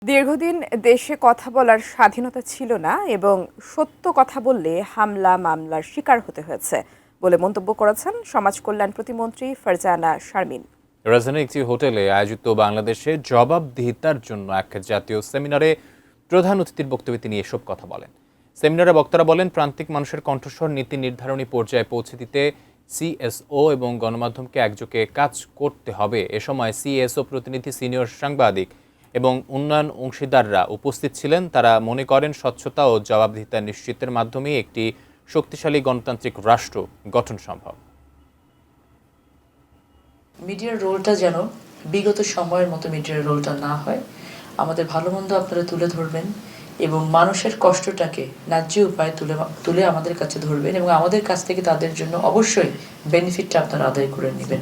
দীর্ঘদিন দেশে কথা বলার স্বাধীনতা ছিল না এবং সত্য কথা বললে হামলা মামলার শিকার হতে হয়েছে বলে মন্তব্য করেছেন সমাজ কল্যাণ প্রতিমন্ত্রী ফারজানা শারমিন। রাজধানীর একটি হোটেলে আয়োজিত বাংলাদেশে জবাবদিহিতার জন্য এক জাতীয় সেমিনারে প্রধান অতিথির বক্তব্যে তিনি এসব কথা বলেন। সেমিনারে বক্তারা বলেন, প্রান্তিক মানুষের কণ্ঠস্বর নীতি নির্ধারণী পর্যায়ে পৌঁছে দিতে সিএসও এবং গণমাধ্যমকে একযোগে কাজ করতে হবে। এ সময় সিএসও প্রতিনিধি, সিনিয়র সাংবাদিক এবং উন্নয়ন অংশীদাররা উপস্থিত ছিলেন। তারা মনে করেন, স্বচ্ছতা ও জবাবদিহিতা নিশ্চিতের মাধ্যমে একটি শক্তিশালী গণতান্ত্রিক রাষ্ট্র গঠন সম্ভব। মিডিয়ার রোলটা যেন বিগত সময়ের মতো মিডিয়ার রোলটা না হয়। আমাদের ভালো মন্দ আপনারা তুলে ধরবেন এবং মানুষের কষ্টটাকে ন্যায্য উপায়ে তুলে আমাদের কাছে ধরবেন এবং আমাদের কাছ থেকে তাদের জন্য অবশ্যই বেনিফিটটা আপনারা আদায় করে নেবেন।